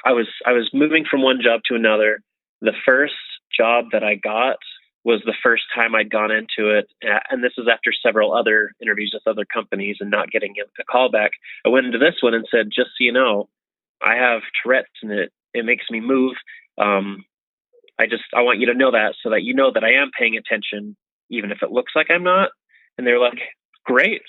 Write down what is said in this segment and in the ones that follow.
I was moving from one job to another. The first job that I got was the first time I'd gone into it. And this was after several other interviews with other companies and not getting a call back. I went into this one and said, just so you know, I have Tourette's and it makes me move. I want you to know that so that you know that I am paying attention, even if it looks like I'm not. And they're like, great.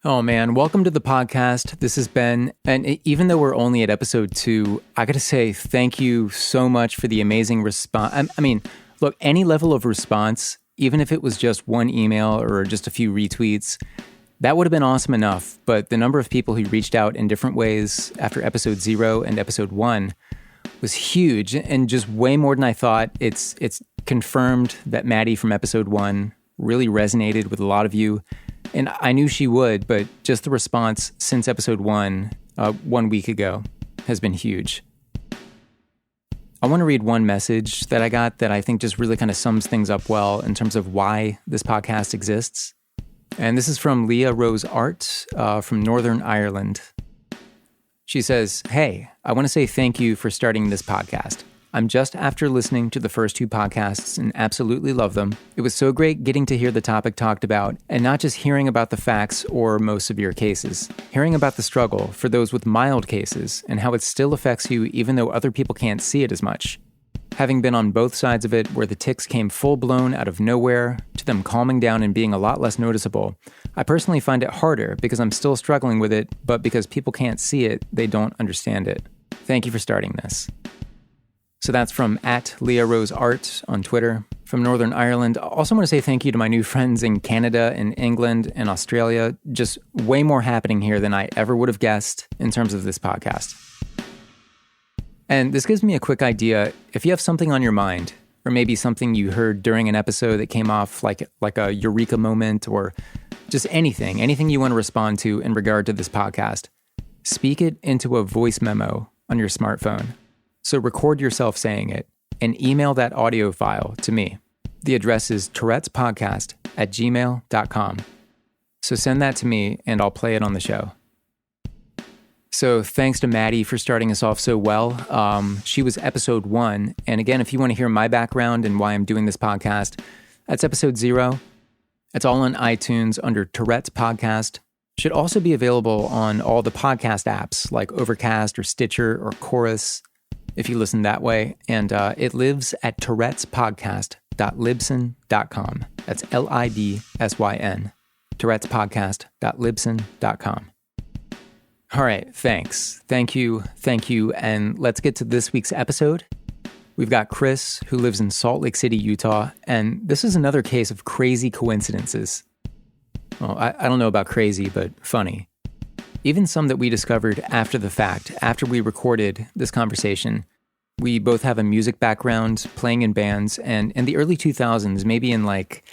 Oh man, welcome to the podcast. This is Ben. And even though we're only at episode 2, I got to say thank you so much for the amazing response. I mean, look, any level of response, even if it was just one email or just a few retweets, that would have been awesome enough. But the number of people who reached out in different ways after episode 0 and episode 1 was huge and just way more than I thought. It's confirmed that Maddie from episode 1 really resonated with a lot of you. And I knew she would, but just the response since episode 1, 1 week ago, has been huge. I want to read one message that I got that I think just really kind of sums things up well in terms of why this podcast exists. And this is from Leah Rose Art from Northern Ireland. She says, "Hey, I want to say thank you for starting this podcast. I'm just after listening to the first 2 podcasts and absolutely love them. It was so great getting to hear the topic talked about and not just hearing about the facts or most severe cases. Hearing about the struggle for those with mild cases and how it still affects you even though other people can't see it as much. Having been on both sides of it where the tics came full-blown out of nowhere to them calming down and being a lot less noticeable, I personally find it harder because I'm still struggling with it, but because people can't see it, they don't understand it. Thank you for starting this." So that's from @LeahRoseArt on Twitter from Northern Ireland. I also want to say thank you to my new friends in Canada and England and Australia. Just way more happening here than I ever would have guessed in terms of this podcast. And this gives me a quick idea. If you have something on your mind, or maybe something you heard during an episode that came off like a eureka moment, or just anything you want to respond to in regard to this podcast, speak it into a voice memo on your smartphone. So record yourself saying it and email that audio file to me. The address is tourettespodcast@gmail.com. So send that to me and I'll play it on the show. So thanks to Maddie for starting us off so well. She was episode 1. And again, if you want to hear my background and why I'm doing this podcast, that's episode 0. It's all on iTunes under Tourette's Podcast. Should also be available on all the podcast apps like Overcast or Stitcher or Chorus, if you listen that way. And it lives at tourettespodcast.libsyn.com. That's LIBSYN. tourettespodcast.libsyn.com. All right, thanks. Thank you. And let's get to this week's episode. We've got Chris, who lives in Salt Lake City, Utah. And this is another case of crazy coincidences. Well, I don't know about crazy, but funny. Even some that we discovered after the fact, after we recorded this conversation. We both have a music background, playing in bands, and in the early 2000s, maybe in like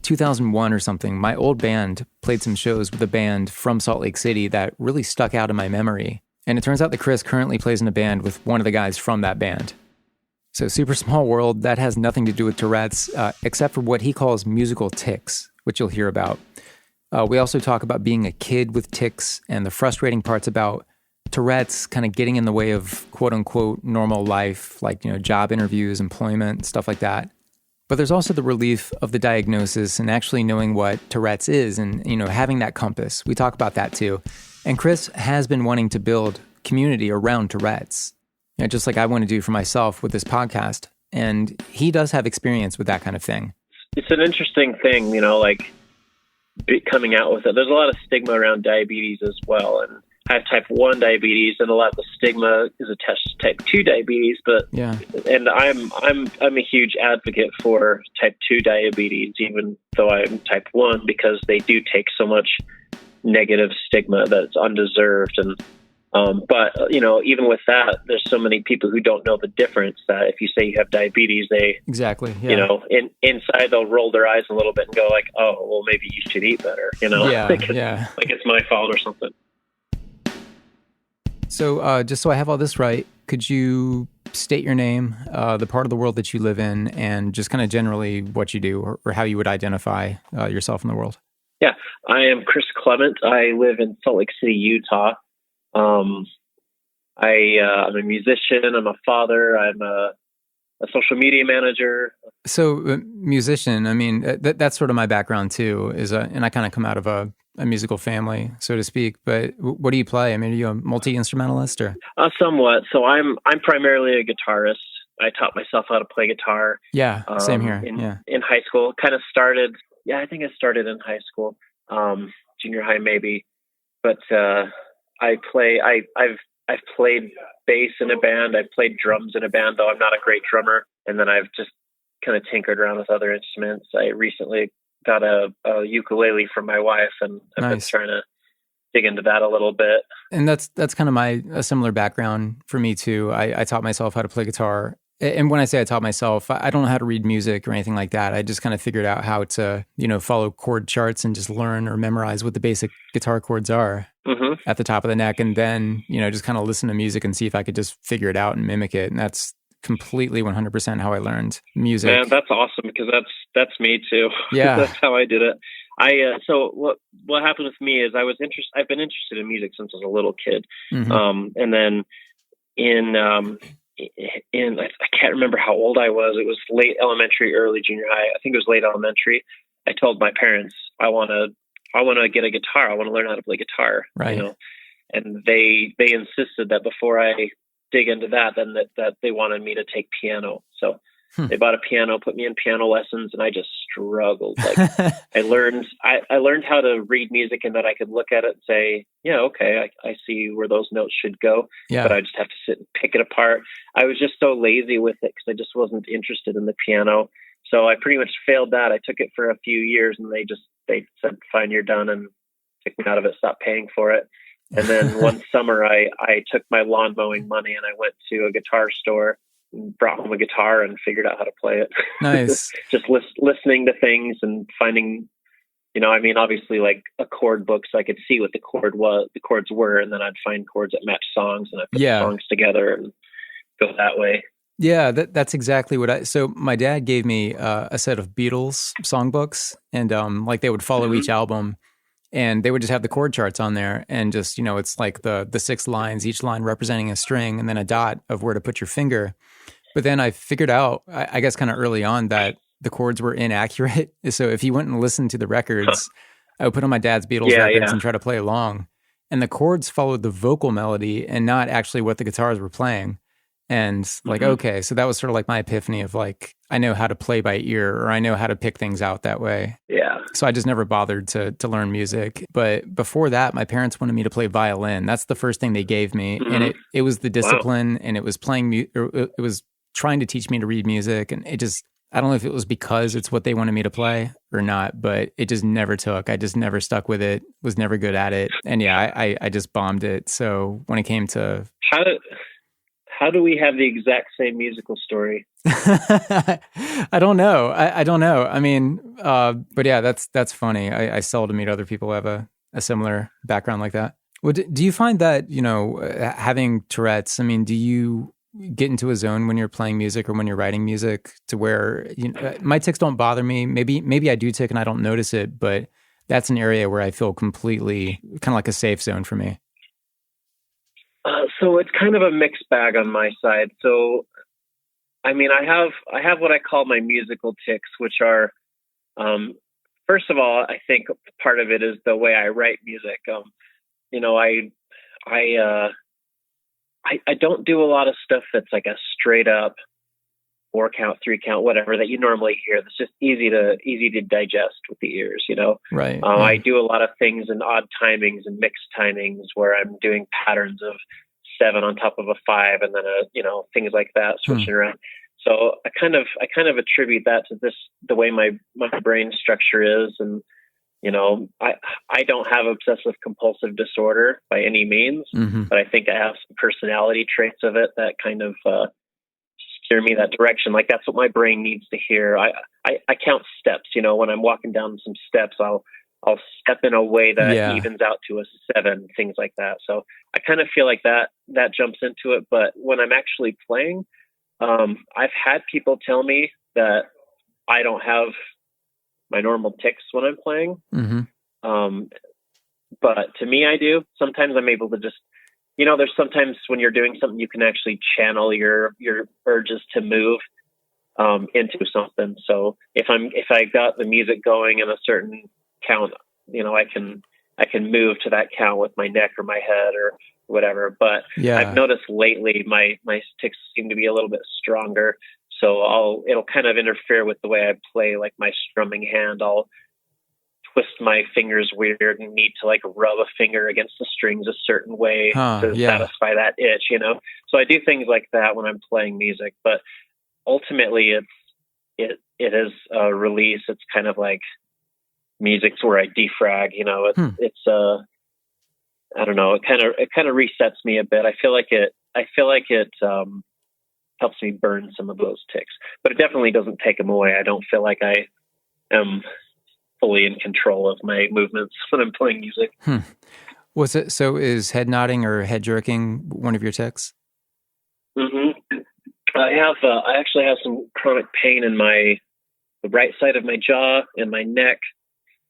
2001 or something, my old band played some shows with a band from Salt Lake City that really stuck out in my memory. And it turns out that Chris currently plays in a band with one of the guys from that band. So super small world, that has nothing to do with Tourette's, except for what he calls musical tics, which you'll hear about. We also talk about being a kid with tics and the frustrating parts about Tourette's kind of getting in the way of quote unquote normal life, like, job interviews, employment, stuff like that. But there's also the relief of the diagnosis and actually knowing what Tourette's is and, having that compass. We talk about that too. And Chris has been wanting to build community around Tourette's, just like I want to do for myself with this podcast. And he does have experience with that kind of thing. It's an interesting thing, coming out with it. There's a lot of stigma around diabetes as well, and I have type 1 diabetes, and a lot of the stigma is attached to type 2 diabetes. But yeah, and I'm a huge advocate for type 2 diabetes, even though I'm type 1, because they do take so much negative stigma that's undeserved. And but even with that, there's so many people who don't know the difference. That if you say you have diabetes, they exactly, yeah. Inside they'll roll their eyes a little bit and go like, "Oh, well, maybe you should eat better." Yeah, like it's my fault or something. So just so I have all this right, could you state your name, the part of the world that you live in, and just kind of generally what you do or how you would identify yourself in the world? Yeah, I am Chris Clement. I live in Salt Lake City, Utah. I'm a musician. I'm a father. I'm a social media manager. So, musician. I mean, that's sort of my background too. And I kind of come out of a musical family, so to speak. But what do you play? I mean, are you a multi-instrumentalist or? Somewhat. So I'm primarily a guitarist. I taught myself how to play guitar. Yeah, same here. In high school, kind of started. Yeah, I think I started in high school, junior high maybe. But I've played bass in a band. I've played drums in a band, though I'm not a great drummer. And then I've just kind of tinkered around with other instruments. I recently got a ukulele from my wife, and I've been trying to dig into that a little bit. And that's kind of a similar background for me too. I taught myself how to play guitar. And when I say I taught myself, I don't know how to read music or anything like that. I just kind of figured out how to, follow chord charts and just learn or memorize what the basic guitar chords are at the top of the neck. And then, just kind of listen to music and see if I could just figure it out and mimic it. And that's completely 100% how I learned music. Man, that's awesome, because that's me too. Yeah. That's how I did it. So what happened with me is I've been interested in music since I was a little kid. And then I can't remember how old I was. It was late elementary, early junior high. I think it was late elementary. I told my parents, I want to get a guitar. I want to learn how to play guitar. Right. And they insisted that before I dig into that, then that they wanted me to take piano. So they bought a piano, put me in piano lessons, and I just struggled. Like I learned how to read music, and that I could look at it and say, yeah, okay, I see where those notes should go. Yeah. But I just have to sit and pick it apart. I was just so lazy with it because I just wasn't interested in the piano. So I pretty much failed that. I took it for a few years, and they said, fine, you're done, and took me out of it, stopped paying for it. And then one summer I took my lawn mowing money and I went to a guitar store and brought home a guitar and figured out how to play it. Nice. Just listening to things and finding, obviously like a chord book, so I could see what the chords were, and then I'd find chords that match songs, and I put the songs together and go that way. Yeah, that's exactly what so my dad gave me a set of Beatles songbooks, and they would follow each album, and they would just have the chord charts on there, and just, it's like the 6 lines, each line representing a string, and then a dot of where to put your finger. But then I figured out, I guess kind of early on, that the chords were inaccurate. So if you went and listened to the records, I would put on my dad's Beatles records and try to play along, and the chords followed the vocal melody and not actually what the guitars were playing. And okay, so that was sort of like my epiphany of like, I know how to play by ear, or I know how to pick things out that way. Yeah. So I just never bothered to learn music. But before that, my parents wanted me to play violin. That's the first thing they gave me. And it was the discipline, and it was it was trying to teach me to read music. And it just, I don't know if it was because it's what they wanted me to play or not, but it just never took. I just never stuck with it, was never good at it. And yeah, I just bombed it. So when it came to... How do we have the exact same musical story? I don't know. I don't know. I mean, but yeah, that's funny. I seldom meet other people who have a similar background like that. Well, do you find that, having Tourette's, I mean, do you get into a zone when you're playing music or when you're writing music to where, my tics don't bother me? Maybe I do tic and I don't notice it, but that's an area where I feel completely kind of like a safe zone for me. So it's kind of a mixed bag on my side. So, I mean, I have what I call my musical tics, which are, first of all, I think part of it is the way I write music. I don't do a lot of stuff that's like a straight up 4 count, 3 count, whatever that you normally hear. That's just easy to digest with the ears, Right. I do a lot of things in odd timings and mixed timings where I'm doing patterns of 7 on top of a 5, and then things like that, switching around. So I kind of attribute that to the way my brain structure is, and I don't have obsessive compulsive disorder by any means, but I think I have some personality traits of it that kind of steer me that direction. Like that's what my brain needs to hear. I count steps. When I'm walking down some steps, I'll I'll step in a way that Yeah. evens out to a 7, things like that. So I kind of feel like that jumps into it. But when I'm actually playing, I've had people tell me that I don't have my normal tics when I'm playing. Mm-hmm. But to me, I do. Sometimes I'm able to just, there's sometimes when you're doing something, you can actually channel your urges to move into something. So if I got the music going in a certain count, I can move to that count with my neck or my head or whatever. But Yeah. I've noticed lately my tics seem to be a little bit stronger. So it'll kind of interfere with the way I play, like my strumming hand. I'll twist my fingers weird and need to like rub a finger against the strings a certain way to satisfy that itch, So I do things like that when I'm playing music, but ultimately it is a release. It's kind of like music's where I defrag, it's I don't know. It kind of resets me a bit. I feel like it helps me burn some of those tics, but it definitely doesn't take them away. I don't feel like I am fully in control of my movements when I'm playing music. Was it, so is head nodding or head jerking one of your tics? Mm-hmm. I actually have some chronic pain in the right side of my jaw and my neck,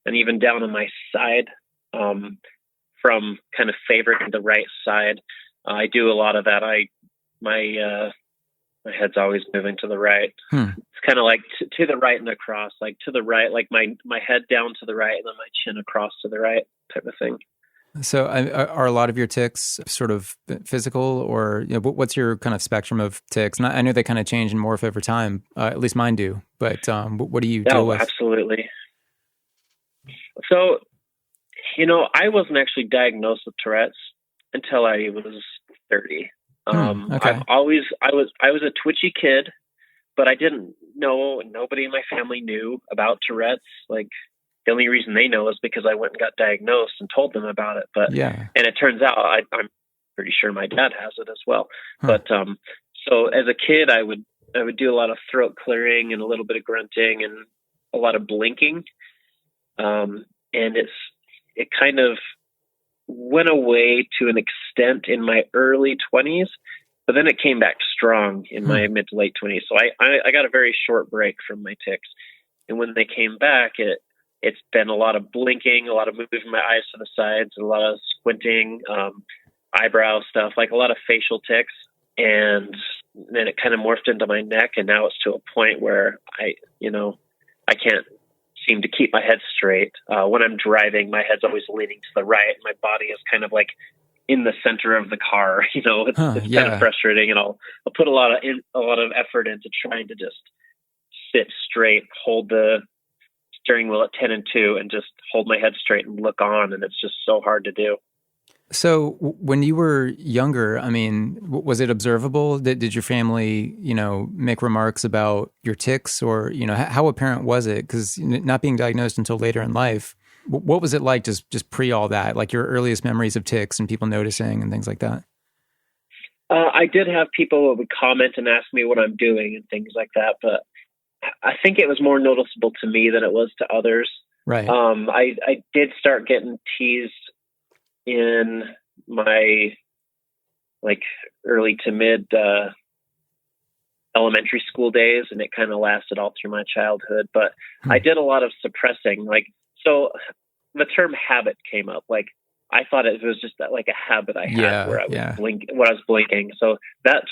and even down on my side, from kind of favoring the right side. I do a lot of that. My head's always moving to the right. It's kind of like to the right and across, like to the right, like my head down to the right and then my chin across to the right type of thing. So are a lot of your tics sort of physical, or what's your kind of spectrum of tics? And I know they kind of change and morph over time. At least mine do. But what do you deal with? Absolutely. So, I wasn't actually diagnosed with Tourette's until I was 30. Okay. I was a twitchy kid, but I didn't know, nobody in my family knew about Tourette's. Like, the only reason they know is because I went and got diagnosed and told them about it. But, and it turns out I'm pretty sure my dad has it as well. But, so as a kid, I would do a lot of throat clearing and a little bit of grunting and a lot of blinking. And it kind of went away to an extent in my early 20s, but then it came back strong in my mid to late 20s. So I got a very short break from my tics. And when they came back, it's been a lot of blinking, a lot of moving my eyes to the sides, a lot of squinting, eyebrow stuff, like a lot of facial tics. And then it kind of morphed into my neck. And now it's to a point where I can't seem to keep my head straight. When I'm driving, my head's always leaning to the right. My body is kind of like in the center of the car. It's kind of frustrating, and I'll put a lot of effort into trying to just sit straight, hold the steering wheel at 10 and 2, and just hold my head straight and look on. And it's just so hard to do. So when you were younger, I mean, was it observable? Did your family, make remarks about your tics, or, how apparent was it? Because not being diagnosed until later in life, what was it like just pre all that, like your earliest memories of tics and people noticing and things like that? I did have people who would comment and ask me what I'm doing and things like that, but I think it was more noticeable to me than it was to others. Right. I did start getting teased in my early to mid elementary school days, and it kind of lasted all through my childhood. But I did a lot of suppressing. So the term habit came up. Like, I thought it was just like a habit I had where I was blinking. So that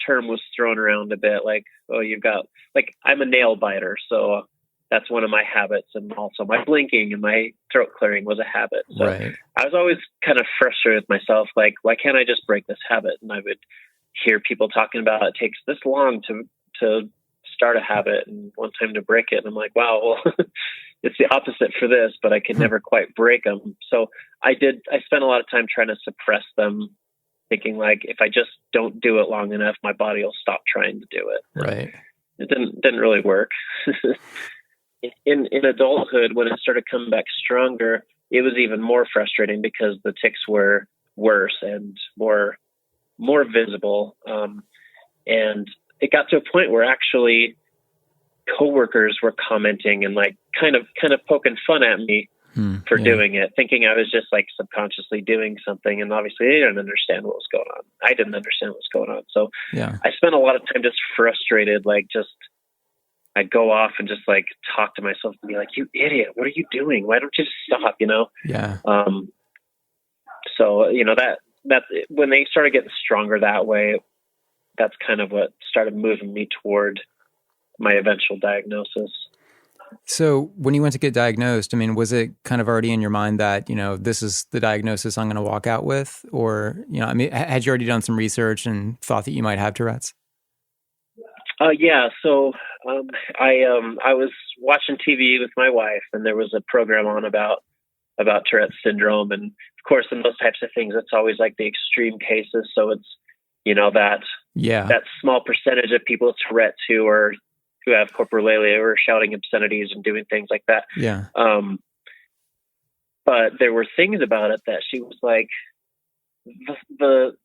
term was thrown around a bit. Like, oh, you've got, like, I'm a nail biter, so that's one of my habits. And also my blinking and my throat clearing was a habit. So I was always kind of frustrated with myself. Like, why can't I just break this habit? And I would hear people talking about it takes this long to start a habit and one time to break it. And I'm like, wow, well, it's the opposite for this, but I could never quite break them. So I spent a lot of time trying to suppress them, thinking like, if I just don't do it long enough, my body will stop trying to do it. Right. It didn't really work. In adulthood, when it started coming back stronger, it was even more frustrating because the tics were worse and more visible. And it got to a point where actually coworkers were commenting and like kind of poking fun at me for doing it, thinking I was just like subconsciously doing something. And obviously they didn't understand what was going on. I didn't understand what was going on. So I spent a lot of time just frustrated, like I'd go off and just like talk to myself and be like, you idiot, what are you doing? Why don't you just stop, you know? Yeah. So, you know, that when they started getting stronger that way, that's kind of what started moving me toward my eventual diagnosis. So when you went to get diagnosed, I mean, was it kind of already in your mind that, you know, this is the diagnosis I'm going to walk out with? Or, you know, I mean, had you already done some research and thought that you might have Tourette's? Yeah. So I was watching TV with my wife, and there was a program on about Tourette's syndrome. And of course, in those types of things, it's always like the extreme cases. So it's, you know, that small percentage of people with Tourette's who have coprolalia or shouting obscenities and doing things like that. Yeah. But there were things about it that she was like, the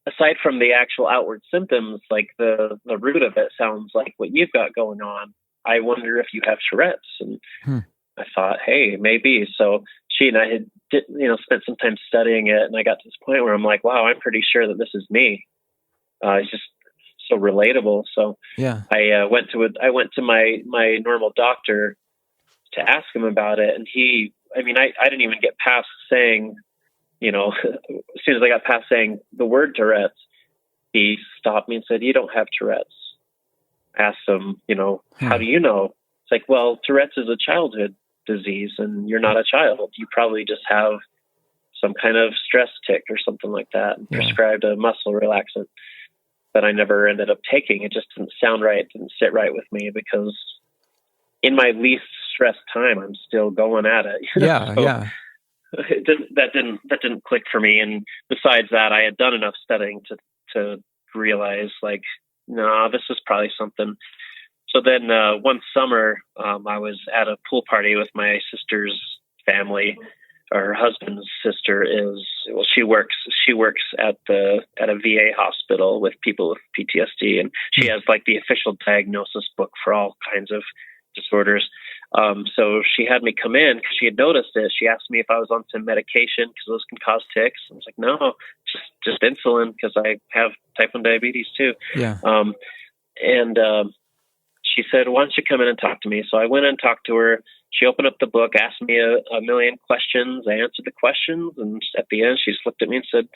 aside from the actual outward symptoms, like the root of it sounds like what you've got going on. I wonder if you have Tourette's. And I thought, hey, maybe. So she and I had, spent some time studying it, and I got to this point where I'm like, wow, I'm pretty sure that this is me. It's just so relatable. So I went to my normal doctor to ask him about it, and I didn't even get past saying, you know, as soon as I got past saying the word Tourette's, he stopped me and said, "You don't have Tourette's." I asked him, you know, how do you know? It's like, well, Tourette's is a childhood disease, and you're not a child. You probably just have some kind of stress tic or something like that. And prescribed a muscle relaxant that I never ended up taking. It just didn't sound right. It didn't sit right with me, because in my least stressed time, I'm still going at it. That didn't click for me. And besides that, I had done enough studying to realize, like, no, this is probably something. So then one summer, I was at a pool party with my sister's family. Her husband's sister she works at a VA hospital with people with PTSD, and she has like the official diagnosis book for all kinds of disorders. So she had me come in because she had noticed it. She asked me if I was on some medication because those can cause tics. I was like, no, just insulin, because I have type 1 diabetes too. Yeah. And she said, why don't you come in and talk to me? So I went and talked to her. She opened up the book, asked me a million questions. I answered the questions, and at the end, she just looked at me and said,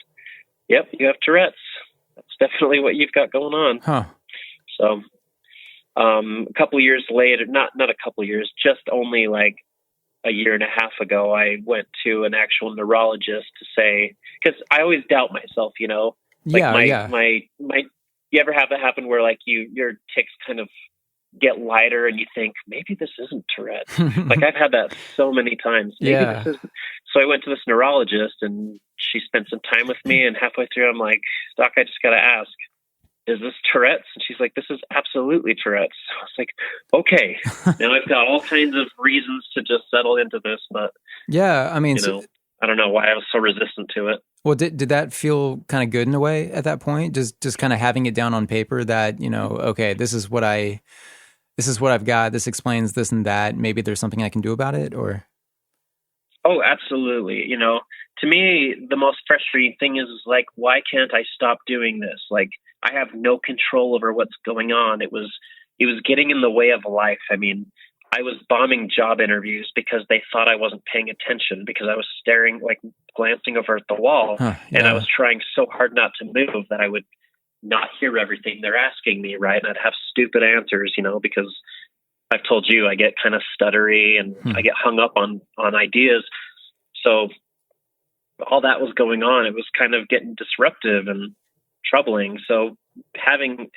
"Yep, you have Tourette's. That's definitely what you've got going on." Huh. So a couple of years later, not a couple of years, just only like a year and a half ago, I went to an actual neurologist to say, because I always doubt myself, you know. Like you ever have that happen where like your tics kind of get lighter and you think, maybe this isn't Tourette. Like I've had that so many times. So I went to this neurologist, and she spent some time with me, and halfway through I'm like, Doc, I just got to ask, is this Tourette's? And she's like, this is absolutely Tourette's. So I was like, okay, now I've got all kinds of reasons to just settle into this, but I mean, I don't know why I was so resistant to it. Well, did that feel kind of good in a way at that point? Just kind of having it down on paper that, you know, okay, this is what I've got. This explains this and that. Maybe there's something I can do about it, or? Oh, absolutely. You know, to me, the most frustrating thing is like, why can't I stop doing this? Like, I have no control over what's going on. It was getting in the way of life. I mean, I was bombing job interviews because they thought I wasn't paying attention, because I was staring, like glancing over at the wall, and I was trying so hard not to move that I would not hear everything they're asking me, right? And I'd have stupid answers, you know, because I've told you I get kind of stuttery and I get hung up on ideas. So all that was going on. It was kind of getting disruptive and troubling. So having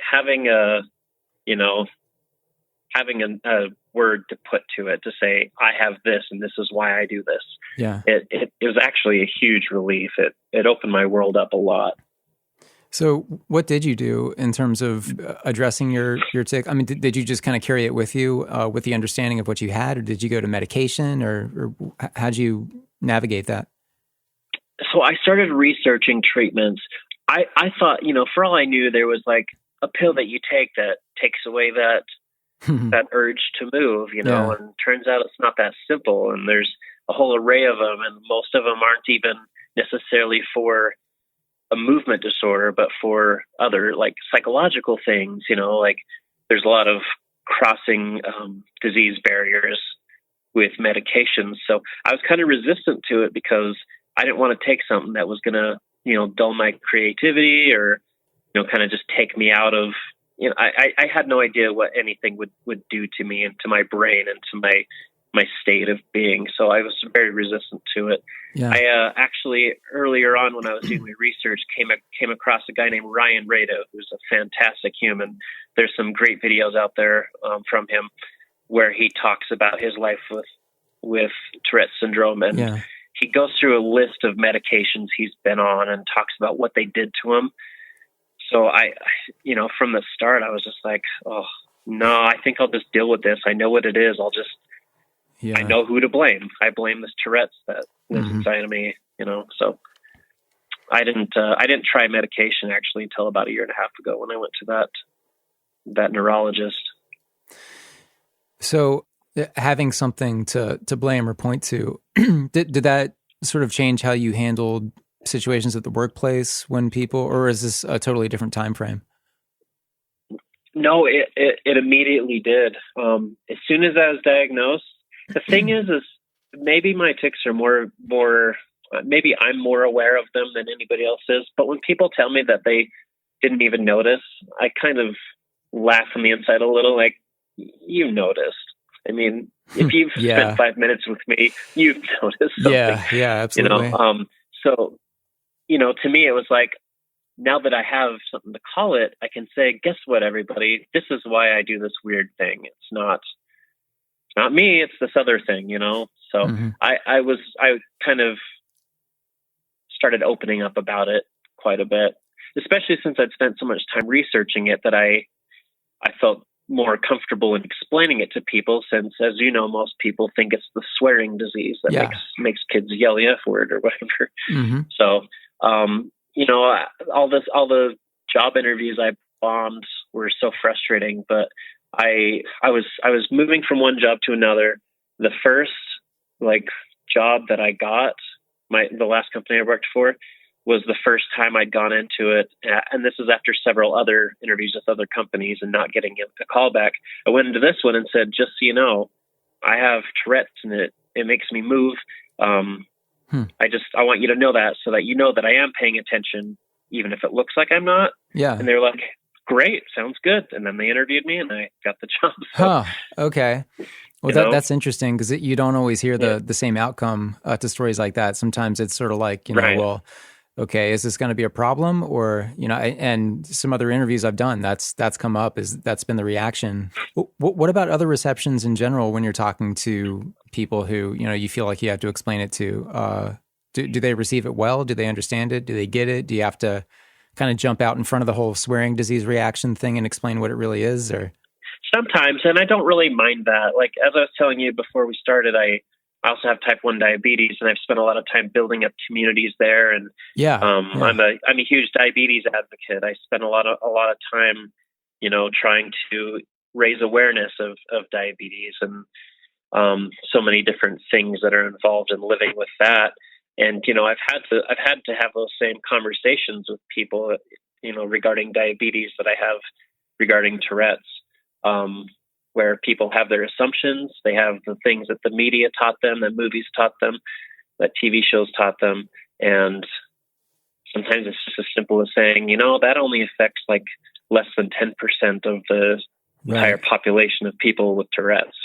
a word to put to it, to say, I have this and this is why I do this. Yeah. It was actually a huge relief. It opened my world up a lot. So what did you do in terms of addressing your tic? I mean, did you just kind of carry it with you with the understanding of what you had, or did you go to medication, or how'd you navigate that? So I started researching treatments. I thought, you know, for all I knew, there was like a pill that you take that takes away that that urge to move, Yeah. and turns out it's not that simple. And there's a whole array of them, and most of them aren't even necessarily for a movement disorder, but for other like psychological things, like there's a lot of crossing disease barriers with medications. So I was kind of resistant to it because I didn't want to take something that was going to, dull my creativity or, kind of just take me out of, I had no idea what anything would do to me and to my brain and to my state of being. So I was very resistant to it. Yeah. I actually earlier on when I was doing my research came across a guy named Ryan Rado, who's a fantastic human. There's some great videos out there from him where he talks about his life with Tourette syndrome, and Yeah. he goes through a list of medications he's been on and talks about what they did to him. So I, from the start, I was just like, oh no, I think I'll just deal with this. I know what it is. I know who to blame. I blame this Tourette's that lives inside of me, so I didn't try medication actually until about a year and a half ago when I went to that neurologist. So having something to blame or point to, did that sort of change how you handled situations at the workplace when people, or is this a totally different time frame? No, it immediately did. As soon as I was diagnosed, the thing is maybe my tics are more, maybe I'm more aware of them than anybody else is. But when people tell me that they didn't even notice, I kind of laugh on the inside a little, like, you noticed. I mean, if you've spent 5 minutes with me, you've noticed something. Yeah, absolutely. So, to me, it was like, now that I have something to call it, I can say, guess what, everybody? This is why I do this weird thing. It's not me. It's this other thing, So I kind of started opening up about it quite a bit, especially since I'd spent so much time researching it that I felt more comfortable in explaining it to people, since, as you know, most people think it's the swearing disease that makes kids yell the F word or whatever. So, all the job interviews I bombed were so frustrating, but I was moving from one job to another. The first job that I got, the last company I worked for, was the first time I'd gone into it. And this was after several other interviews with other companies and not getting a call back. I went into this one and said, just so you know, I have Tourette's and it makes me move. I want you to know that, so that you know that I am paying attention, even if it looks like I'm not. Yeah. And they're like, great, sounds good. And then they interviewed me and I got the job. So, okay. Well, that's interesting, because you don't always hear the same outcome to stories like that. Sometimes it's sort of like, well, okay, is this going to be a problem? Or, and some other interviews I've done, that's come up, that's been the reaction. What about other receptions in general when you're talking to people who, you feel like you have to explain it to? Do they receive it well? Do they understand it? Do they get it? Do you have to kind of jump out in front of the whole swearing disease reaction thing and explain what it really is? Or sometimes, and I don't really mind that. Like, as I was telling you before we started, I also have type 1 diabetes, and I've spent a lot of time building up communities there. And I'm a huge diabetes advocate. I spend a lot of time, trying to raise awareness of diabetes and so many different things that are involved in living with that. And I've had to have those same conversations with people, regarding diabetes that I have regarding Tourette's. Where people have their assumptions, they have the things that the media taught them, that movies taught them, that TV shows taught them. And sometimes it's just as simple as saying, that only affects less than 10% of the entire population of people with Tourette's.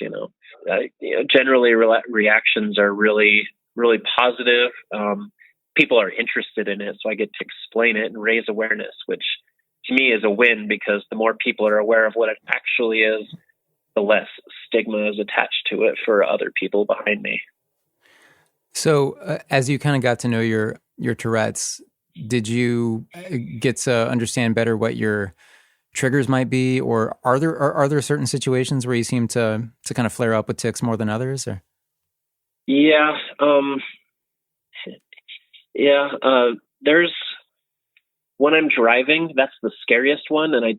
Generally reactions are really, really positive. People are interested in it, so I get to explain it and raise awareness, which to me is a win, because the more people are aware of what it actually is, the less stigma is attached to it for other people behind me. So as you kind of got to know your Tourette's, did you get to understand better what your triggers might be, or are there certain situations where you seem to kind of flare up with tics more than others? Or there's when I'm driving, that's the scariest one. And I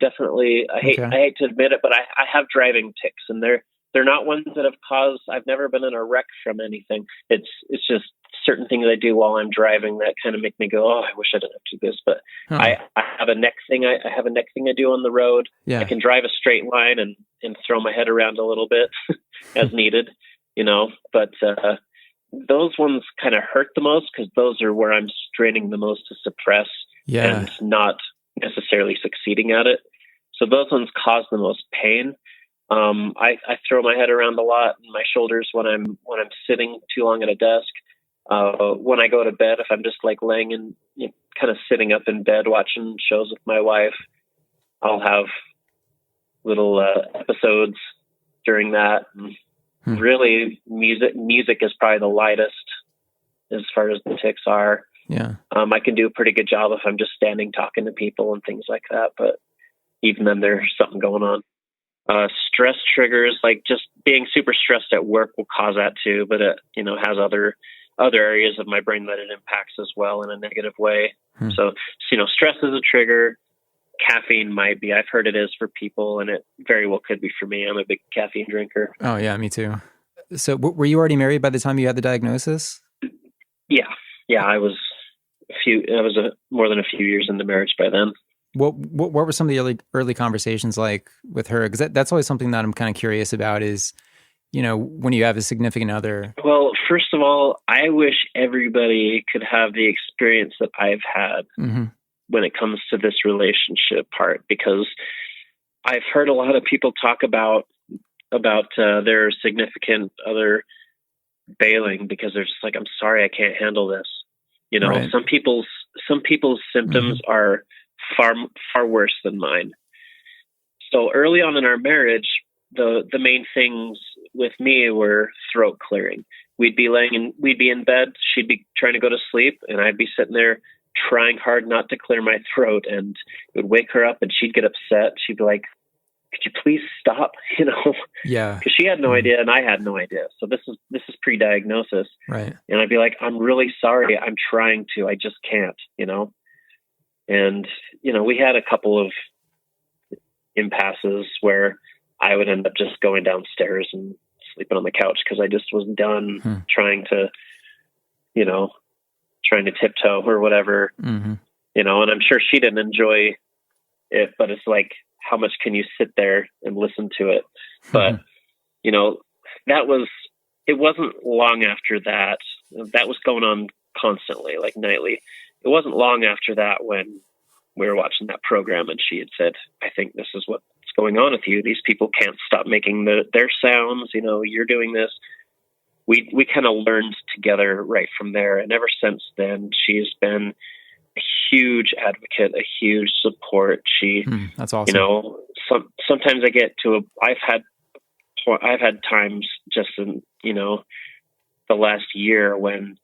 hate to admit it, but I have driving tics, and they're not ones that have caused, I've never been in a wreck from anything. It's just certain things I do while I'm driving that kind of make me go, oh, I wish I didn't have to do this. But I have a neck thing. I have a neck thing I do on the road. Yeah. I can drive a straight line and throw my head around a little bit as needed, but, those ones kind of hurt the most because those are where I'm straining the most to suppress and not necessarily succeeding at it. So those ones cause the most pain. I throw my head around a lot in my shoulders when I'm sitting too long at a desk. When I go to bed, if I'm just like laying in, kind of sitting up in bed watching shows with my wife, I'll have little episodes during that. And really, music is probably the lightest as far as the tics are. Yeah. I can do a pretty good job if I'm just standing talking to people and things like that. But even then, there's something going on. Stress triggers, like just being super stressed at work will cause that too, but it, has other areas of my brain that it impacts as well in a negative way. So, stress is a trigger. Caffeine might be. I've heard it is for people, and it very well could be for me. I'm a big caffeine drinker. Oh yeah, me too. So were you already married by the time you had the diagnosis? Yeah. I was more than a few years into marriage by then. What were some of the early conversations like with her? Because that's always something that I'm kind of curious about is, when you have a significant other. Well, first of all, I wish everybody could have the experience that I've had when it comes to this relationship part, because I've heard a lot of people talk about their significant other bailing because they're just like, I'm sorry, I can't handle this. Right. Some people's symptoms are far worse than mine. So early on in our marriage, the main things with me were throat clearing. We'd be in bed, she'd be trying to go to sleep, and I'd be sitting there trying hard not to clear my throat, and it would wake her up and she'd get upset. She'd be like, could you please stop? Yeah. Because she had no idea and I had no idea. So this is pre-diagnosis. Right. And I'd be like, I'm really sorry. I'm trying to, I just can't, And, we had a couple of impasses where I would end up just going downstairs and sleeping on the couch because I just was done trying to tiptoe or whatever, and I'm sure she didn't enjoy it, but it's like, how much can you sit there and listen to it? But, it wasn't long after that was going on constantly, like nightly. It wasn't long after that when we were watching that program and she had said, I think this is what's going on with you. These people can't stop making their sounds. You're doing this. We kind of learned together right from there. And ever since then, she's been a huge advocate, a huge support. That's awesome. Sometimes I get I've had times just in, the last year when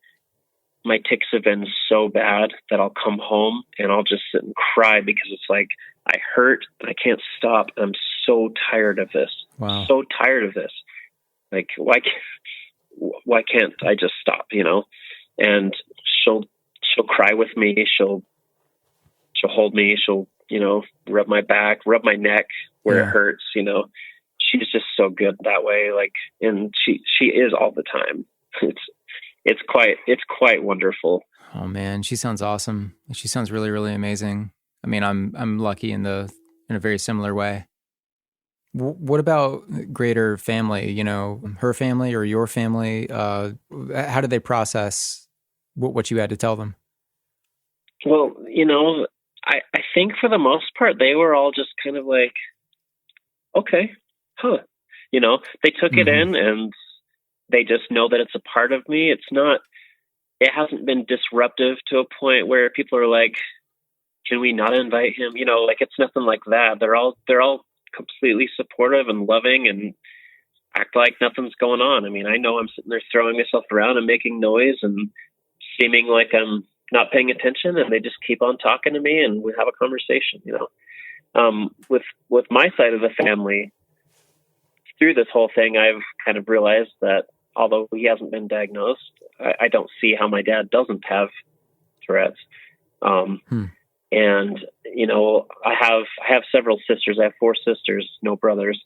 my tics have been so bad that I'll come home and I'll just sit and cry because it's like, I hurt and I can't stop. And I'm so tired of this. Wow. So tired of this. Like, why can't I just stop, And she'll cry with me. She'll hold me. She'll, rub my back, rub my neck where it hurts, She's just so good that way. Like, and she is all the time. It's quite wonderful. Oh man, she sounds awesome. She sounds really, really amazing. I mean, I'm lucky in a very similar way. What about greater family? Her family or your family? How did they process what you had to tell them? Well, I think for the most part they were all just kind of like, okay, they took it in and they just know that it's a part of me. It hasn't been disruptive to a point where people are like, can we not invite him? It's nothing like that. They're all completely supportive and loving and act like nothing's going on. I mean, I know I'm sitting there throwing myself around and making noise and seeming like I'm not paying attention, and they just keep on talking to me and we have a conversation, with my side of the family. Through this whole thing, I've kind of realized that although he hasn't been diagnosed, I don't see how my dad doesn't have Tourette's. And, I have several sisters. I have 4 sisters, no brothers.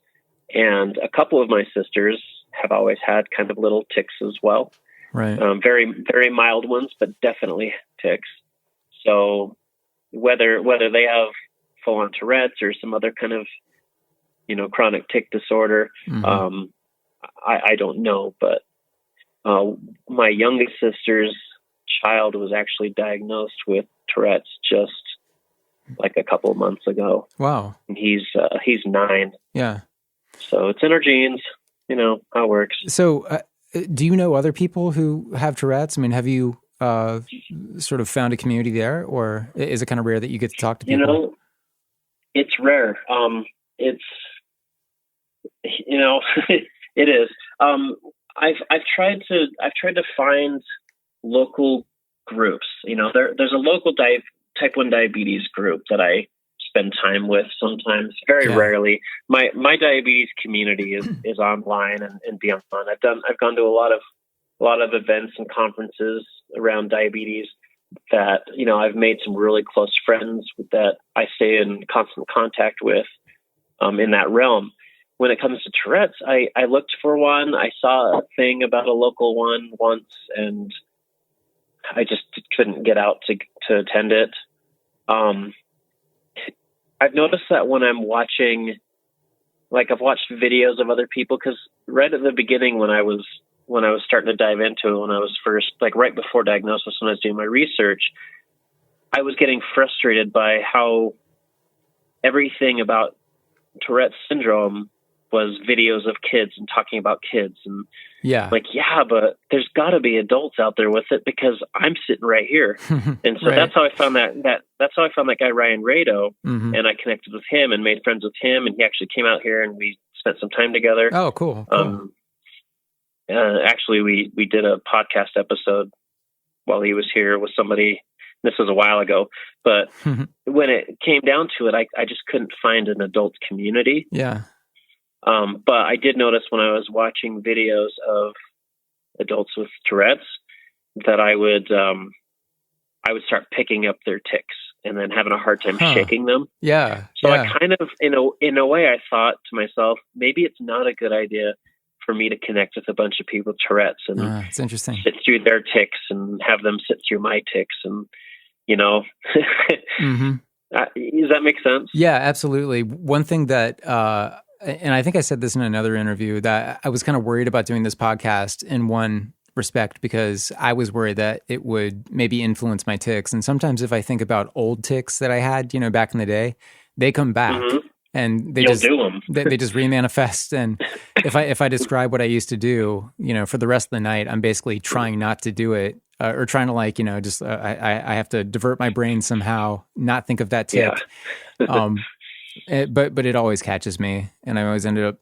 And a couple of my sisters have always had kind of little tics as well. Right. Very, very mild ones, but definitely tics. So whether they have full-on Tourette's or some other kind of, chronic tic disorder, I don't know. But my youngest sister's child was actually diagnosed with Tourette's just like a couple of months ago. Wow. And he's 9. Yeah. So it's in our genes, how it works. So do you know other people who have Tourette's? I mean, have you sort of found a community there, or is it kind of rare that you get to talk to people? It's rare. It's, it is. I've tried to find local groups. There's a local type 1 diabetes group that I spend time with sometimes, very rarely. My diabetes community is online and beyond. I've gone to a lot of events and conferences around diabetes that, I've made some really close friends that I stay in constant contact with in that realm. When it comes to Tourette's, I looked for one. I saw a thing about a local one once, and I just couldn't get out to attend it. I've noticed that when I'm watching, I've watched videos of other people, because right at the beginning when I was starting to dive into it, when I was first, right before diagnosis, when I was doing my research, I was getting frustrated by how everything about Tourette's syndrome was videos of kids and talking about kids. And but there's got to be adults out there with it, because I'm sitting right here. And so that's how I found that's how I found that guy, Ryan Rado. And I connected with him and made friends with him. And he actually came out here and we spent some time together. Oh, cool. Actually, we did a podcast episode while he was here with somebody. This was a while ago, but when it came down to it, I just couldn't find an adult community. Yeah. But I did notice when I was watching videos of adults with Tourette's that I would start picking up their tics and then having a hard time shaking them. Yeah. So I kind of, in a way, I thought to myself, maybe it's not a good idea for me to connect with a bunch of people with Tourette's and it's interesting. sit through their tics and have them sit through my tics, and does that make sense? Yeah, absolutely. One thing that, and I think I said this in another interview, that I was kind of worried about doing this podcast in one respect, because I was worried that it would maybe influence my tics. And sometimes if I think about old tics that I had, back in the day, they come back. And they just remanifest. And if I describe what I used to do, for the rest of the night, I'm basically trying not to do it, or trying to I have to divert my brain somehow, not think of that tic. But it always catches me, and I always end up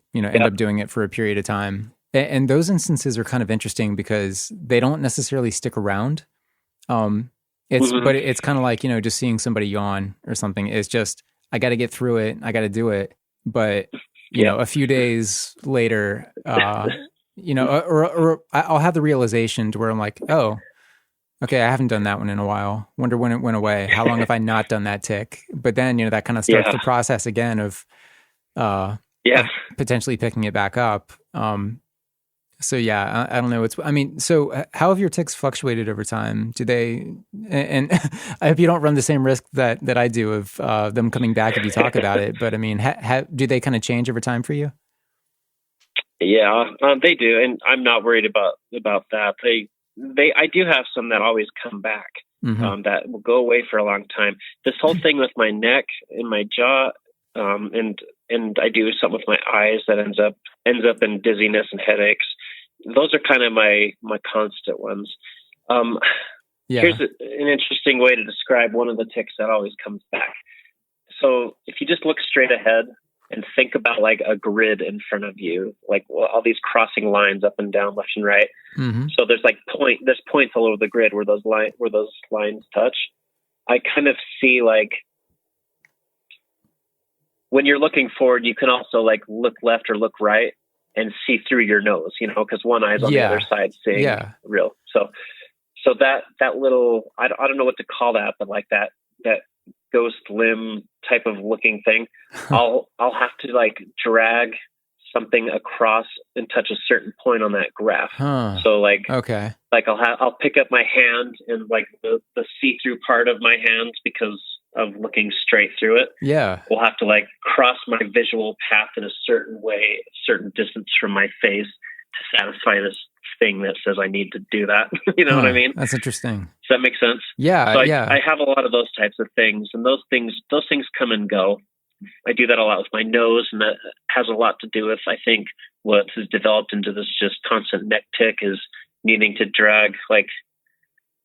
doing it for a period of time. And those instances are kind of interesting because they don't necessarily stick around. But it's kind of like, just seeing somebody yawn or something. It's just, I got to get through it. I got to do it. But, a few days later, or I'll have the realization to where I'm like, oh, okay, I haven't done that one in a while. Wonder when it went away. How long have I not done that tic? But then, that kind of starts the process again of potentially picking it back up. So yeah, I don't know. So how have your tics fluctuated over time? Do they, and I hope you don't run the same risk that I do of them coming back if you talk about it, but do they kind of change over time for you? Yeah, they do. And I'm not worried about that. I do have some that always come back, that will go away for a long time. This whole thing with my neck and my jaw, and I do something with my eyes that ends up in dizziness and headaches. Those are kind of my constant ones. Here's an interesting way to describe one of the tics that always comes back. So if you just look straight ahead and think about like a grid in front of you, like all these crossing lines up and down, left and right. So there's there's points all over the grid where those lines touch. I kind of see like, when you're looking forward, you can also like look left or look right and see through your nose, because one eye's on the other side seeing real. So that little, I don't know what to call that, but like that ghost limb type of looking thing, I'll have to like drag something across and touch a certain point on that graph. So like, okay, like I'll pick up my hand and like the see-through part of my hand, because of looking straight through it. Yeah. Will have to like cross my visual path in a certain way, a certain distance from my face to satisfy this thing that says I need to do that. You know what I mean? That's interesting. Does that make sense? Yeah. So yeah. I have a lot of those types of things, and those things come and go. I do that a lot with my nose, and that has a lot to do with, I think, what has developed into this just constant neck tic is needing to drag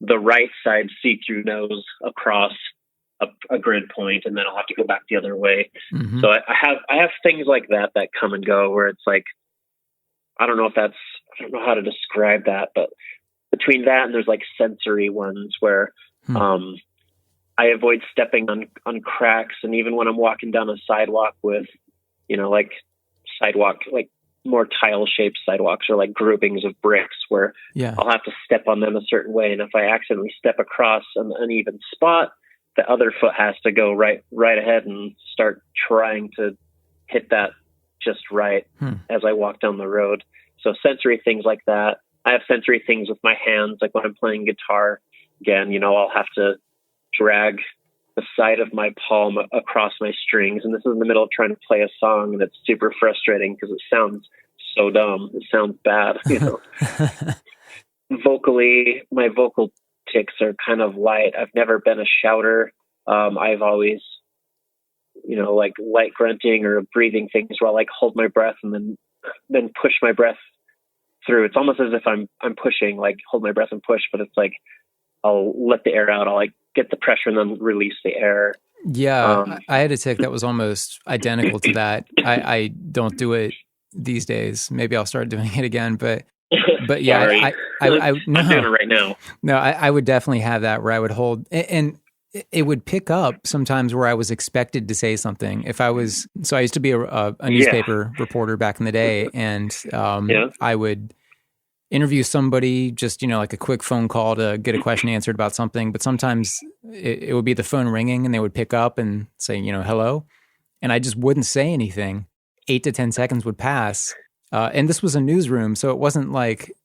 the right side see-through nose across a grid point, and then I'll have to go back the other way. Mm-hmm. So I have things like that come and go, where it's like, I don't know how to describe that, but between that and there's like sensory ones where I avoid stepping on cracks. And even when I'm walking down a sidewalk with, like more tile shaped sidewalks or like groupings of bricks where I'll have to step on them a certain way. And if I accidentally step across an uneven spot, the other foot has to go right ahead and start trying to hit that just right as I walk down the road. So sensory things like that. I have sensory things with my hands, like when I'm playing guitar. Again, I'll have to drag the side of my palm across my strings, and this is in the middle of trying to play a song, and it's super frustrating because it sounds so dumb. It sounds bad. Vocally, my vocal tics are kind of light. I've never been a shouter. I've always, like light grunting or breathing things where I like hold my breath and then push my breath through. It's almost as if I'm pushing, like hold my breath and push, but it's like I'll let the air out. I'll like get the pressure and then release the air. Yeah, I had a tic that was almost identical to that. I don't do it these days. Maybe I'll start doing it again, but yeah, Sorry. I'm doing it right now. No, I would definitely have that where I would hold, and it would pick up sometimes where I was expected to say something. I used to be a newspaper reporter back in the day, and I would interview somebody, just, like a quick phone call to get a question answered about something. But sometimes it would be the phone ringing and they would pick up and say, hello. And I just wouldn't say anything. 8 to 10 seconds would pass. And this was a newsroom. So it wasn't like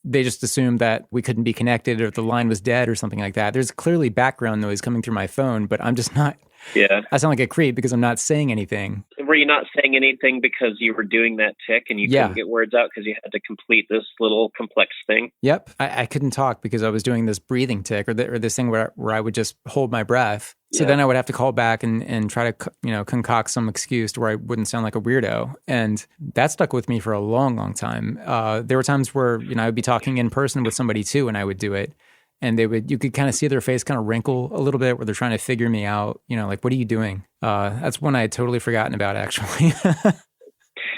they just assumed that we couldn't be connected or the line was dead or something like that. There's clearly background noise coming through my phone, but I'm just not. Yeah. I sound like a creep because I'm not saying anything. Were you not saying anything because you were doing that tic and you couldn't get words out because you had to complete this little complex thing? Yep. I couldn't talk because I was doing this breathing tic or this thing where I would just hold my breath. So then I would have to call back and try to, concoct some excuse to where I wouldn't sound like a weirdo. And that stuck with me for a long, long time. There were times where, I would be talking in person with somebody too, and I would do it. And you could kind of see their face kind of wrinkle a little bit where they're trying to figure me out, like, what are you doing? That's one I had totally forgotten about, actually.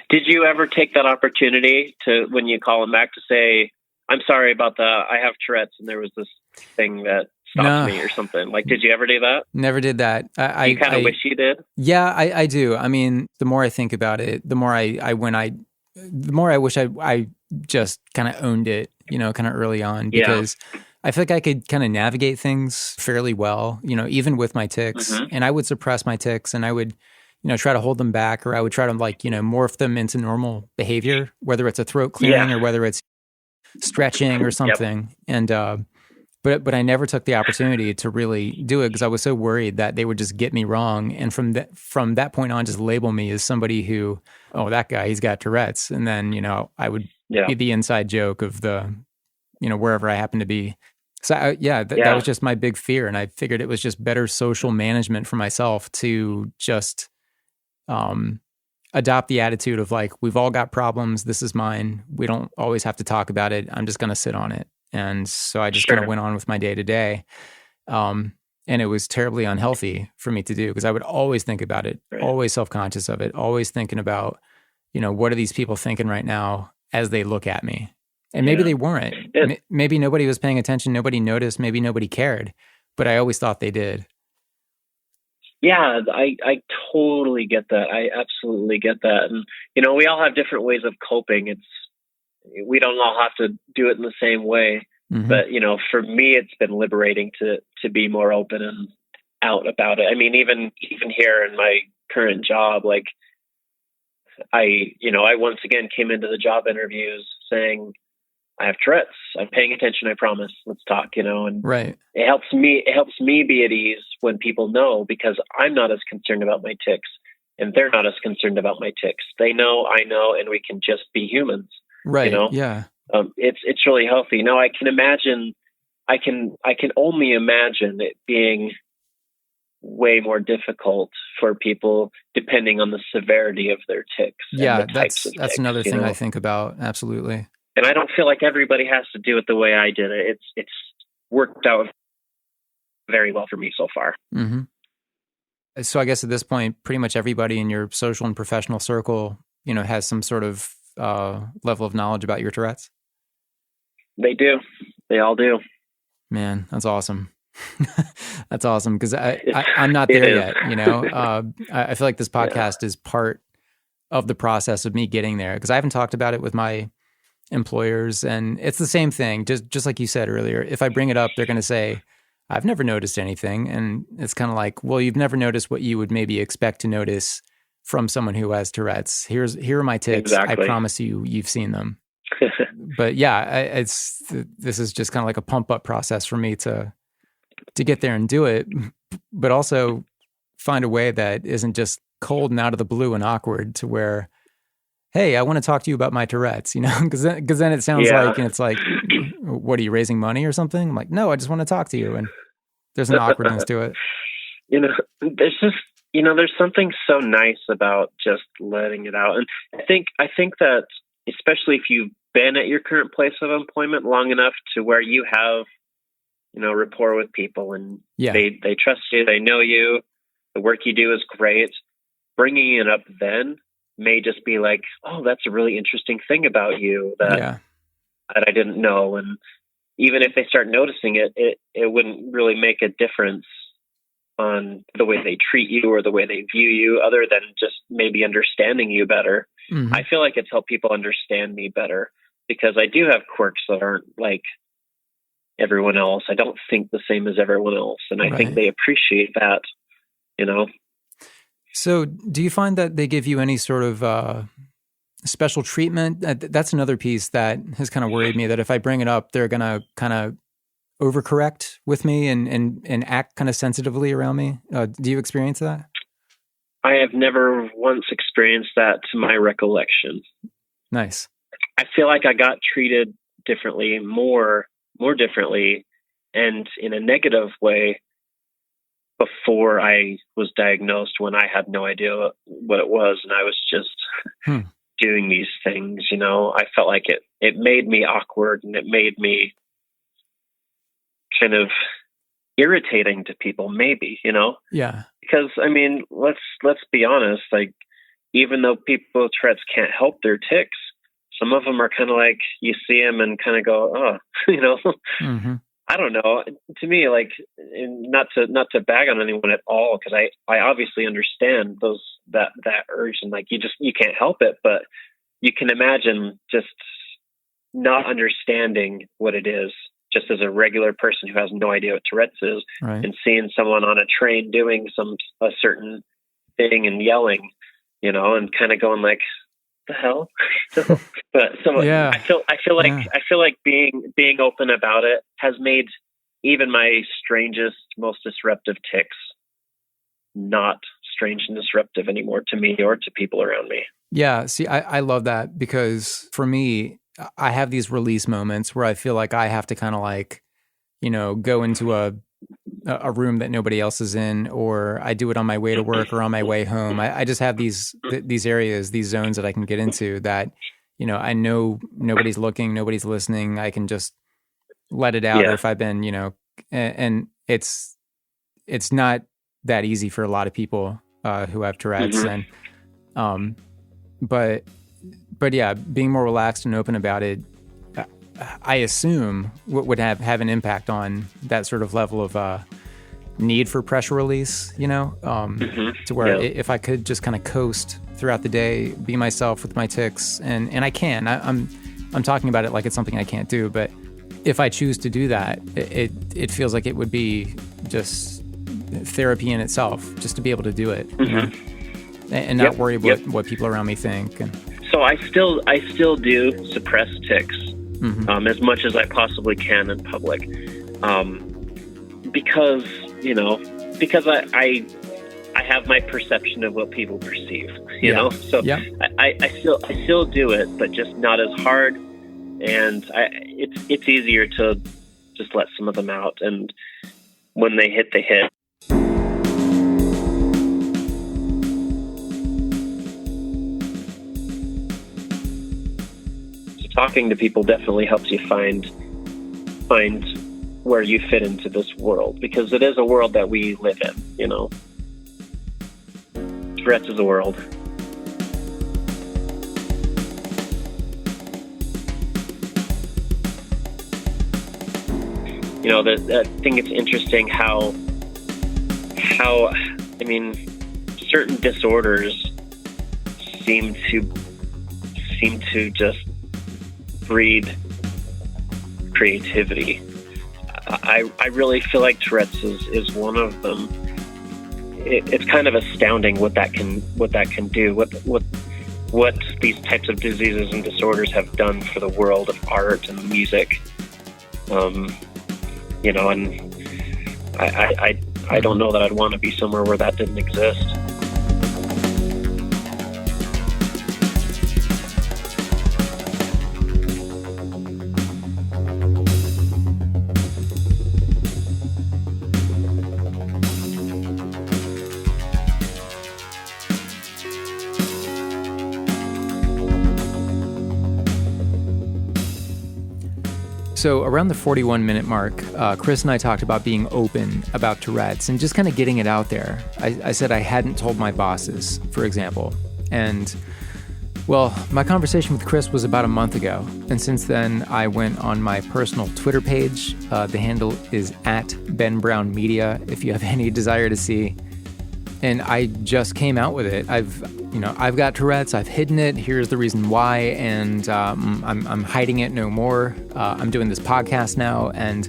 Did you ever take that opportunity to, when you call them back, to say, I'm sorry about I have Tourette's and there was this thing that stopped me or something? Like, did you ever do that? Never did that. You kind of wish you did? Yeah, I do. I mean, the more I think about it, the more the more I wish I just kind of owned it, kind of early on, because I feel like I could kind of navigate things fairly well, even with my tics, and I would suppress my tics and I would, try to hold them back, or I would try to morph them into normal behavior, whether it's a throat clearing or whether it's stretching or something. And, but I never took the opportunity to really do it because I was so worried that they would just get me wrong. And from that point on, just label me as somebody who, oh, that guy, he's got Tourette's. And then, I would be the inside joke of the, wherever I happen to be. So that was just my big fear. And I figured it was just better social management for myself to just adopt the attitude of like, we've all got problems. This is mine. We don't always have to talk about it. I'm just going to sit on it. And so I just kind of went on with my day to day. And it was terribly unhealthy for me to do because I would always think about it, always self-conscious of it, always thinking about, what are these people thinking right now as they look at me? And maybe they weren't. Maybe nobody was paying attention. Nobody noticed. Maybe nobody cared. But I always thought they did. Yeah, I totally get that. I absolutely get that. And, we all have different ways of coping. We don't all have to do it in the same way. Mm-hmm. But, for me, it's been liberating to be more open and out about it. I mean, even here in my current job, like I once again came into the job interviews saying, I have Tourette's. I'm paying attention. I promise. Let's talk, and Right. it helps me be at ease when people know, because I'm not as concerned about my tics and they're not as concerned about my tics. They know, I know, and we can just be humans. Right. Yeah. It's really healthy. Now I can imagine, I can only imagine it being way more difficult for people depending on the severity of their tics. Yeah. And the types of That's tics, another thing I think about. Absolutely. And I don't feel like everybody has to do it the way I did it. It's worked out very well for me so far. Mm-hmm. So I guess at this point, pretty much everybody in your social and professional circle, has some sort of level of knowledge about your Tourette's. They do. They all do. Man, that's awesome. That's awesome, because I'm not there yet. I feel like this podcast is part of the process of me getting there, because I haven't talked about it with my employers, and it's the same thing. Just like you said earlier, if I bring it up, they're going to say, I've never noticed anything. And it's kind of like, well, you've never noticed what you would maybe expect to notice from someone who has Tourette's. Here are my tics. Exactly. I promise you've seen them. But yeah, this is just kind of like a pump up process for me to get there and do it, but also find a way that isn't just cold and out of the blue and awkward, to where, hey, I want to talk to you about my Tourette's, because then it sounds like, and it's like, what, are you raising money or something? I'm like, no, I just want to talk to you. And there's an awkwardness to it. There's just, there's something so nice about just letting it out. And I think that, especially if you've been at your current place of employment long enough to where you have, rapport with people, and they trust you, they know you, the work you do is great. Bringing it up then may just be like, oh, that's a really interesting thing about you that I didn't know. And even if they start noticing it, it wouldn't really make a difference on the way they treat you or the way they view you, other than just maybe understanding you better. Mm-hmm. I feel like it's helped people understand me better, because I do have quirks that aren't like everyone else. I don't think the same as everyone else. And I think they appreciate that, So do you find that they give you any sort of special treatment? That's another piece that has kind of worried me, that if I bring it up, they're going to kind of overcorrect with me and act kind of sensitively around me. Do you experience that? I have never once experienced that to my recollection. Nice. I feel like I got treated differently, more differently, and in a negative way before I was diagnosed, when I had no idea what it was. And I was just doing these things, I felt like it made me awkward, and it made me kind of irritating to people, maybe, Yeah. Because I mean, let's be honest, like, even though people with Tourette's can't help their tics, some of them are kind of like, you see them and kind of go, oh, Mm-hmm. I don't know. To me, like, not to bag on anyone at all, because I obviously understand that urge, and like, you can't help it, but you can imagine just not understanding what it is, just as a regular person who has no idea what Tourette's is, right, and seeing someone on a train doing a certain thing and yelling, and kind of going like, the hell. Yeah. I feel like being open about it has made even my strangest, most disruptive tics not strange and disruptive anymore to me or to people around me. Yeah. See, I love that, because for me, I have these release moments where I feel like I have to kind of like, go into a room that nobody else is in, or I do it on my way to work or on my way home. I just have these areas, these zones that I can get into that, I know nobody's looking, nobody's listening. I can just let it out. Or if I've been, and it's not that easy for a lot of people who have Tourette's. Mm-hmm. And, but yeah, being more relaxed and open about it, I assume would have an impact on that sort of level of need for pressure release, to where if I could just kind of coast throughout the day, be myself with my tics, and I can. I'm talking about it like it's something I can't do, but if I choose to do that, it feels like it would be just therapy in itself, just to be able to do it, and not worry what people around me think. And so I still do suppress tics as much as I possibly can in public, because I have my perception of what people perceive, you know. So I still do it, but just not as hard, and it's easier to just let some of them out, and when they hit, they hit. So talking to people definitely helps you find where you fit into this world, because it is a world that we live in, you know. Tourette's is a world. You know, I think it's interesting how I mean, certain disorders seem to just breed creativity. I really feel like Tourette's is one of them. It's kind of astounding what that can do. What these types of diseases and disorders have done for the world of art and music. You know, and I don't know that I'd want to be somewhere where that didn't exist. So around the 41-minute mark, Chris and I talked about being open about Tourette's and just kind of getting it out there. I said I hadn't told my bosses, for example. And, well, my conversation with Chris was about a month ago. And since then, I went on my personal Twitter page. The handle is @BenBrownMedia, if you have any desire to see. And I just came out with it. I've got Tourette's. I've hidden it. Here's the reason why, and I'm hiding it no more. I'm doing this podcast now, and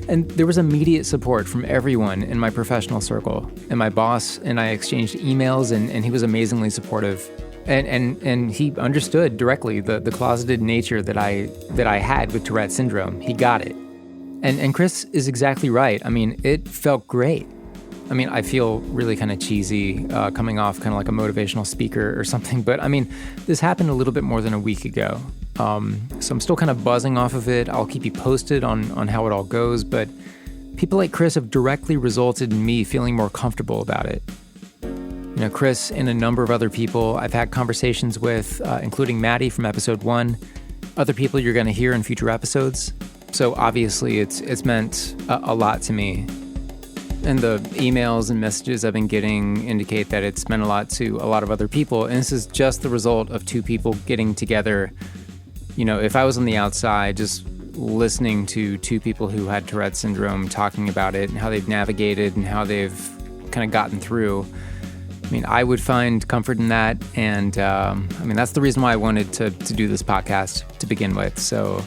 there was immediate support from everyone in my professional circle. And my boss and I exchanged emails, and he was amazingly supportive, and he understood directly the closeted nature that I had with Tourette syndrome. He got it, and Chris is exactly right. I mean, it felt great. I mean, I feel really kind of cheesy coming off kind of like a motivational speaker or something, but I mean, this happened a little bit more than a week ago. So I'm still kind of buzzing off of it. I'll keep you posted on how it all goes, but people like Chris have directly resulted in me feeling more comfortable about it. You know, Chris and a number of other people I've had conversations with, including Maddie from episode 1, other people you're going to hear in future episodes. So obviously it's meant a lot to me. And the emails and messages I've been getting indicate that it's meant a lot to a lot of other people. And this is just the result of two people getting together. You know, if I was on the outside, just listening to two people who had Tourette syndrome talking about it and how they've navigated and how they've kind of gotten through, I mean, I would find comfort in that. And I mean, that's the reason why I wanted to do this podcast to begin with. So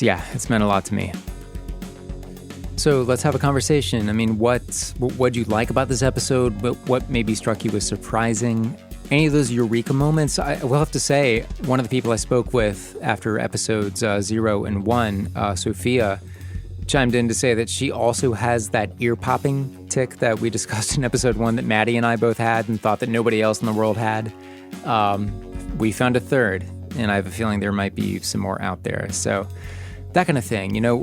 yeah, it's meant a lot to me. So let's have a conversation. I mean, what'd you like about this episode? What maybe struck you as surprising? Any of those eureka moments? I will have to say, one of the people I spoke with after episodes 0 and 1, Sophia, chimed in to say that she also has that ear-popping tic that we discussed in episode 1 that Maddie and I both had and thought that nobody else in the world had. We found a third, and I have a feeling there might be some more out there. So that kind of thing, you know.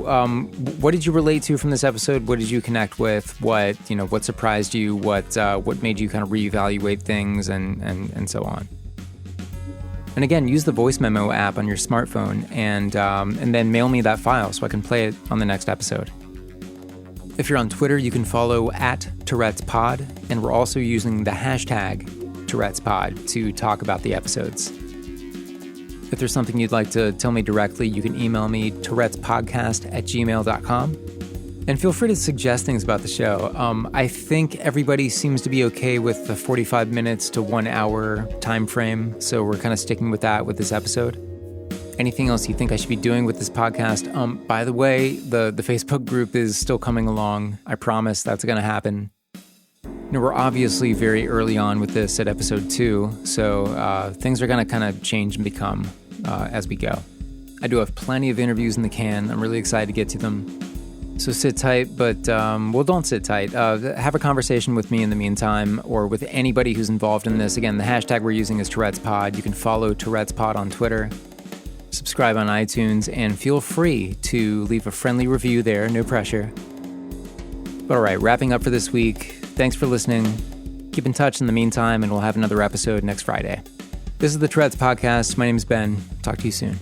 What did you relate to from this episode? What did you connect with? What surprised you? What made you kind of reevaluate things and so on? And again, use the voice memo app on your smartphone and then mail me that file so I can play it on the next episode. If you're on Twitter, you can follow @Tourette'sPod, and we're also using the hashtag Tourette'sPod to talk about the episodes. If there's something you'd like to tell me directly, you can email me, tourettespodcast@gmail.com. And feel free to suggest things about the show. I think everybody seems to be okay with the 45 minutes to 1 hour time frame, so we're kind of sticking with that with this episode. Anything else you think I should be doing with this podcast? By the way, the Facebook group is still coming along. I promise that's going to happen. we're obviously very early on with this at episode 2, so things are going to kind of change and become as we go. I do have plenty of interviews in the can. I'm really excited to get to them. So sit tight, but, don't sit tight. Have a conversation with me in the meantime, or with anybody who's involved in this. Again, the hashtag we're using is Tourette'sPod. You can follow Tourette'sPod on Twitter, subscribe on iTunes, and feel free to leave a friendly review there, no pressure. But all right, wrapping up for this week. Thanks for listening. Keep in touch in the meantime, and we'll have another episode next Friday. This is the Tourette's Podcast. My name is Ben. Talk to you soon.